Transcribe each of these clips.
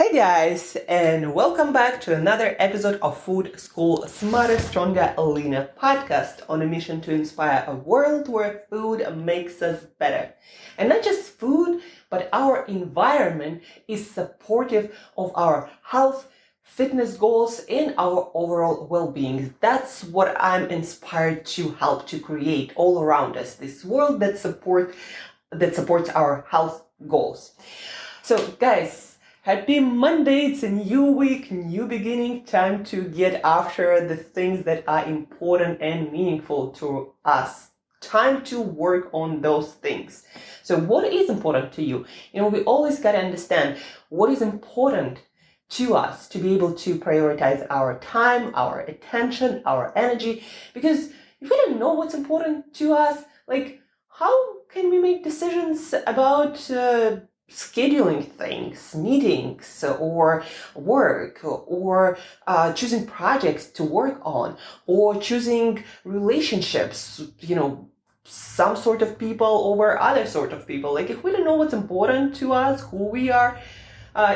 Hey guys, and welcome back to another episode of Food School Smarter, Stronger, Leaner podcast on a mission to inspire a world where food makes us better. And not just food, but our environment is supportive of our health, fitness goals, and our overall well-being. That's what I'm inspired to help to create all around us, this world that supports our health goals. So guys, happy Monday. It's a new week, new beginning, time to get after the things that are important and meaningful to us. Time to work on those things. So what is important to you? We always got to understand what is important to us to be able to prioritize our time, our attention, our energy. Because if we don't know what's important to us, how can we make decisions about scheduling things, meetings, or work, or choosing projects to work on, or choosing relationships, some sort of people over other sort of people? If we don't know what's important to us, who we are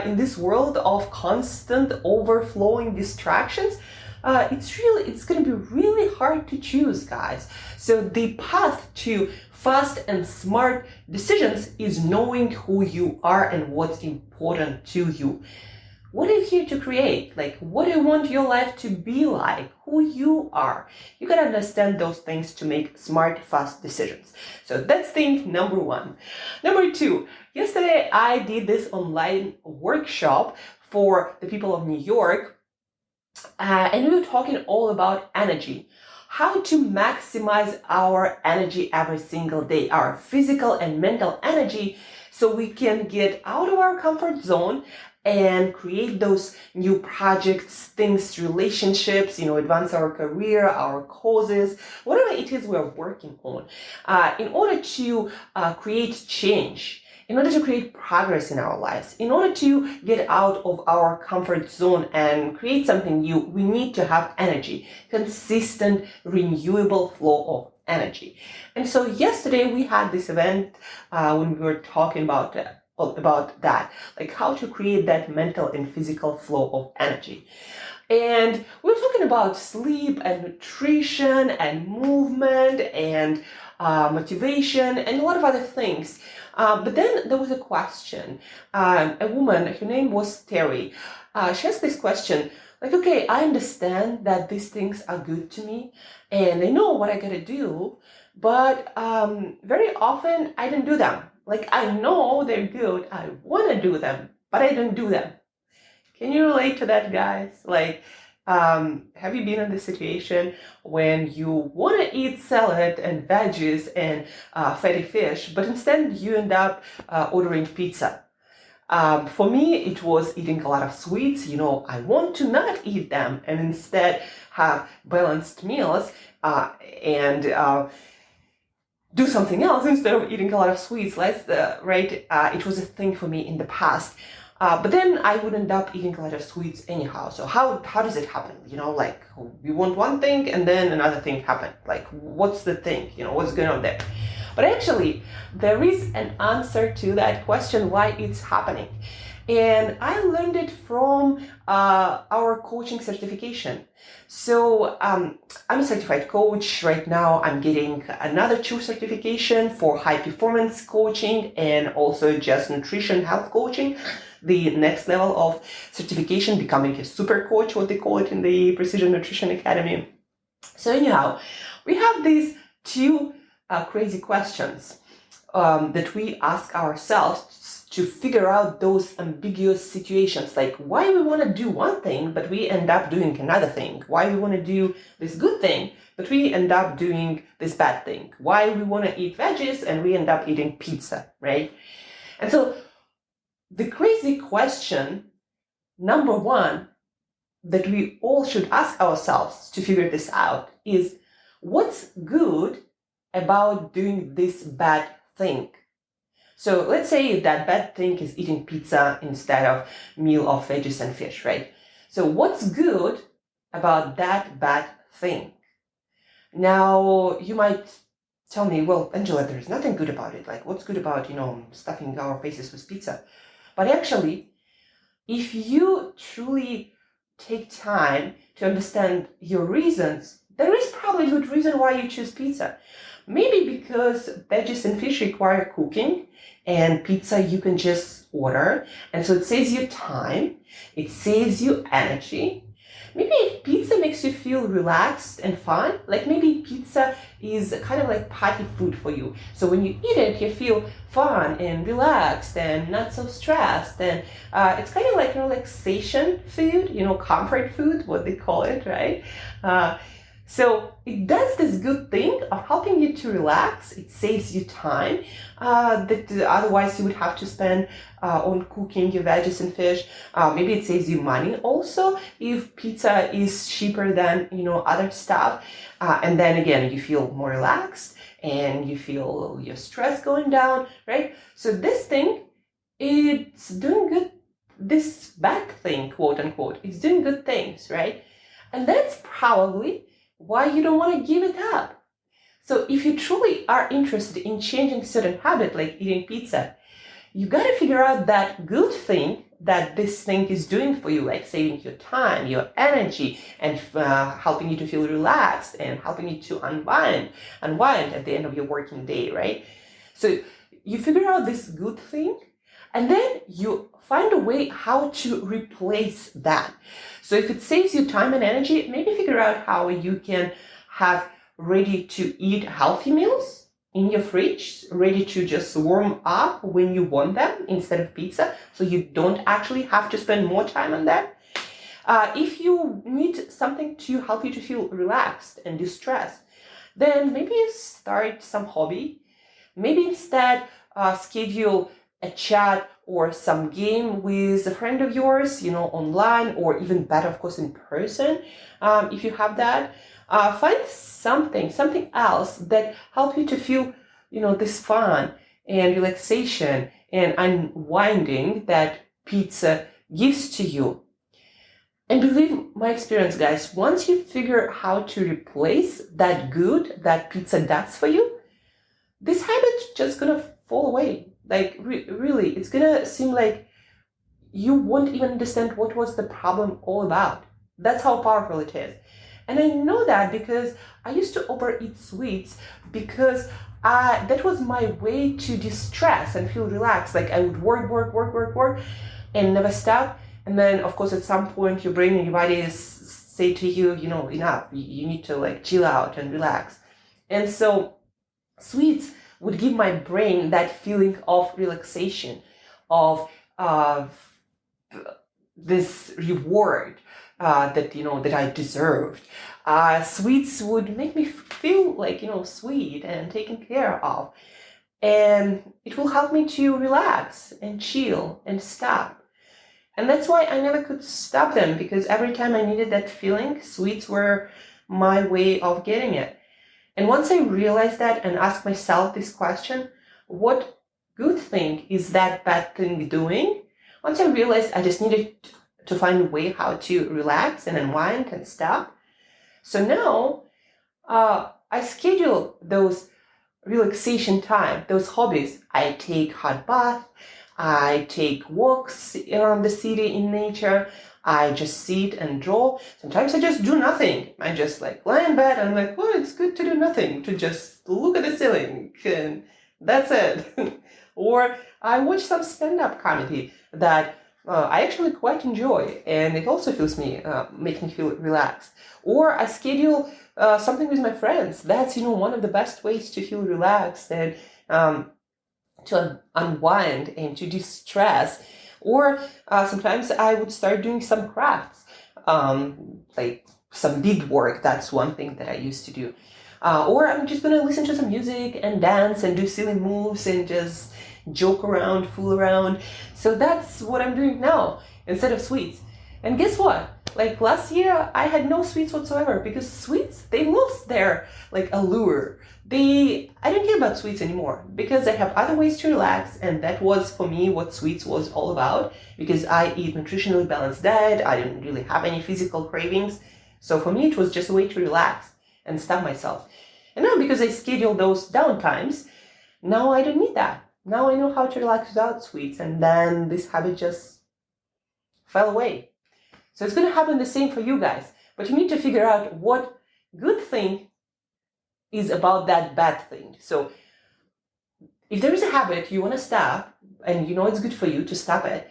in this world of constant overflowing distractions, it's going to be really hard to choose, guys. So the path to fast and smart decisions is knowing who you are and what's important to you. What are you here to create? What do you want your life to be like? Who you are. You gotta understand those things to make smart, fast decisions. So that's thing number one. Number two, yesterday I did this online workshop for the people of New York, and we were talking all about energy. How to maximize our energy every single day, our physical and mental energy, so we can get out of our comfort zone and create those new projects, things, relationships, advance our career, our causes, whatever it is we're working on, in order to create change. In order to create progress in our lives, in order to get out of our comfort zone and create something new, we need to have energy, consistent, renewable flow of energy. And so yesterday we had this event when we were talking about that, how to create that mental and physical flow of energy. And we were talking about sleep and nutrition and movement and motivation and a lot of other things. But then there was a question. A woman, her name was Terry. She asked this question, okay, I understand that these things are good to me and I know what I gotta do, but very often I don't do them. I know they're good, I wanna do them, but I don't do them. Can you relate to that, guys? Have you been in this situation when you want to eat salad and veggies and fatty fish, but instead you end up ordering pizza? For me, it was eating a lot of sweets. I want to not eat them and instead have balanced meals and do something else instead of eating a lot of sweets. It was a thing for me in the past. But then I would end up eating a lot of sweets anyhow. So how does it happen? We want one thing and then another thing happened. What's the thing? What's going on there? But actually, there is an answer to that question, why it's happening. And I learned it from our coaching certification. So I'm a certified coach. Right now, I'm getting another 2 certification for high performance coaching and also just nutrition health coaching. The next level of certification, becoming a super coach, what they call it in the Precision Nutrition Academy. So anyhow, we have these 2 crazy questions that we ask ourselves to figure out those ambiguous situations, why we want to do one thing, but we end up doing another thing. Why we want to do this good thing, but we end up doing this bad thing. Why we want to eat veggies and we end up eating pizza, right? And so the crazy question, number one, that we all should ask ourselves to figure this out is, what's good about doing this bad thing? So let's say that bad thing is eating pizza instead of meal of veggies and fish, right? So what's good about that bad thing? Now, you might tell me, well, Angela, there's nothing good about it. What's good about, stuffing our faces with pizza? But actually, if you truly take time to understand your reasons, there is probably a good reason why you choose pizza. Maybe because veggies and fish require cooking, and pizza you can just order, and so it saves you time, it saves you energy. Maybe if pizza makes you feel relaxed and fun, like maybe pizza is kind of like party food for you. So when you eat it, you feel fun and relaxed and not so stressed. And it's kind of like relaxation food, comfort food, what they call it, right? So it does this good thing of helping you to relax. It saves you time that otherwise you would have to spend on cooking your veggies and fish. Maybe it saves you money also if pizza is cheaper than other stuff. And then again, you feel more relaxed and you feel your stress going down, right? So this thing, it's doing good. This bad thing, quote unquote, it's doing good things, right? And that's probably why you don't want to give it up. So if you truly are interested in changing certain habit, like eating pizza, you got to figure out that good thing that this thing is doing for you, like saving your time, your energy, and helping you to feel relaxed and helping you to unwind at the end of your working day, right? So you figure out this good thing, and then you find a way how to replace that. So if it saves you time and energy, maybe figure out how you can have ready to eat healthy meals in your fridge, ready to just warm up when you want them instead of pizza, so you don't actually have to spend more time on that. If you need something to help you to feel relaxed and distressed, then maybe start some hobby. Maybe instead schedule a chat or some game with a friend of yours, online, or even better, of course, in person, if you have that. Find something else that help you to feel, this fun and relaxation and unwinding that pizza gives to you. And believe my experience, guys, once you figure how to replace that good that pizza does for you, this habit's just gonna fall away. Like, really, it's gonna seem like you won't even understand what was the problem all about. That's how powerful it is. And I know that because I used to overeat sweets because that was my way to distress and feel relaxed. Like I would work, and never stop. And then, of course, at some point, your brain and your body say to you, enough. You need to chill out and relax. And so sweets would give my brain that feeling of relaxation, of this reward that I deserved. Sweets would make me feel sweet and taken care of, and it will help me to relax and chill and stop. And that's why I never could stop them, because every time I needed that feeling, sweets were my way of getting it. And once I realized that and asked myself this question, what good thing is that bad thing doing? Once I realized I just needed to find a way how to relax and unwind and stop. So now I schedule those relaxation time, those hobbies. I take hot bath, I take walks around the city in nature, I just sit and draw. Sometimes I just do nothing. I just lie in bed and it's good to do nothing, to just look at the ceiling, and that's it. Or I watch some stand-up comedy that I actually quite enjoy, and it also makes me feel relaxed. Or I schedule something with my friends. That's one of the best ways to feel relaxed and to unwind and to distress. Or sometimes I would start doing some crafts, like some beadwork. That's one thing that I used to do. Or I'm just going to listen to some music and dance and do silly moves and just joke around, fool around. So that's what I'm doing now instead of sweets. And guess what? Last year, I had no sweets whatsoever, because sweets, they lost their allure. I don't care about sweets anymore, because I have other ways to relax, and that was for me what sweets was all about, because I eat nutritionally balanced diet. I didn't really have any physical cravings. So for me, it was just a way to relax and stop myself. And now, because I schedule those downtimes, now I don't need that. Now I know how to relax without sweets, and then this habit just fell away. So it's going to happen the same for you guys. But you need to figure out what good thing is about that bad thing. So if there is a habit you want to stop, and you know it's good for you to stop it,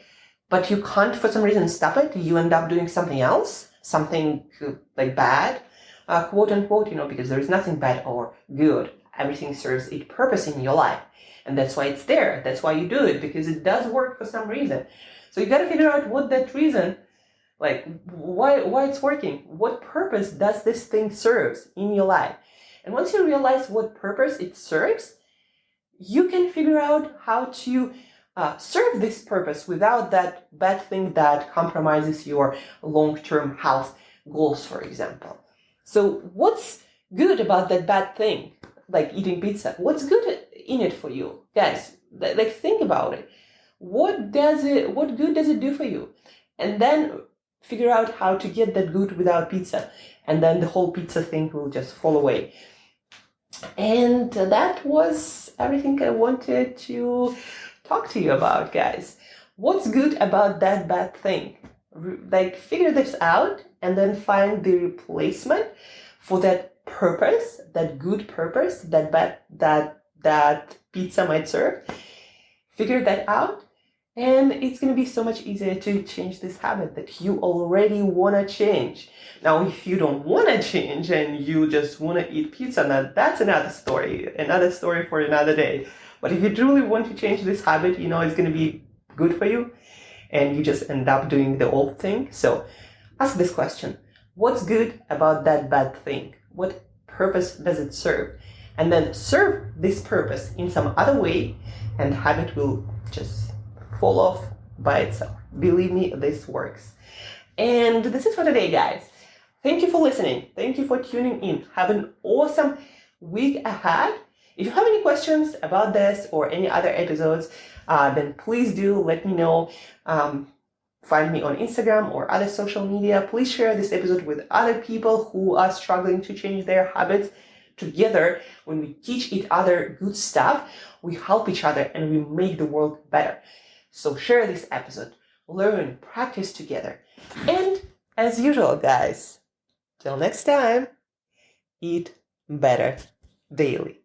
but you can't for some reason stop it, you end up doing something else, something like bad, quote unquote, because there is nothing bad or good. Everything serves a purpose in your life. And that's why it's there. That's why you do it, because it does work for some reason. So you got to figure out what that reason, like why it's working. What purpose does this thing serves in your life? And once you realize what purpose it serves, you can figure out how to serve this purpose without that bad thing that compromises your long-term health goals, for example. So what's good about that bad thing, like eating pizza? What's good in it for you? Guys, like think about it. What good does it do for you? And then figure out how to get that good without pizza. And then the whole pizza thing will just fall away. And that was everything I wanted to talk to you about, guys. What's good about that bad thing? Like figure this out and then find the replacement for that purpose, that good purpose that pizza might serve. Figure that out, and it's going to be so much easier to change this habit that you already want to change. Now, if you don't want to change and you just want to eat pizza, now that's another story for another day. But if you truly want to change this habit, it's going to be good for you, and you just end up doing the old thing. So ask this question: what's good about that bad thing? What purpose does it serve? And then serve this purpose in some other way, and habit will just fall off by itself. Believe me, this works. And this is for today, guys. Thank you for listening. Thank you for tuning in. Have an awesome week ahead. If you have any questions about this or any other episodes, then please do let me know. Find me on Instagram or other social media. Please share this episode with other people who are struggling to change their habits. Together, when we teach each other good stuff, we help each other and we make the world better. So share this episode, learn, practice together. And as usual, guys, till next time, eat better daily.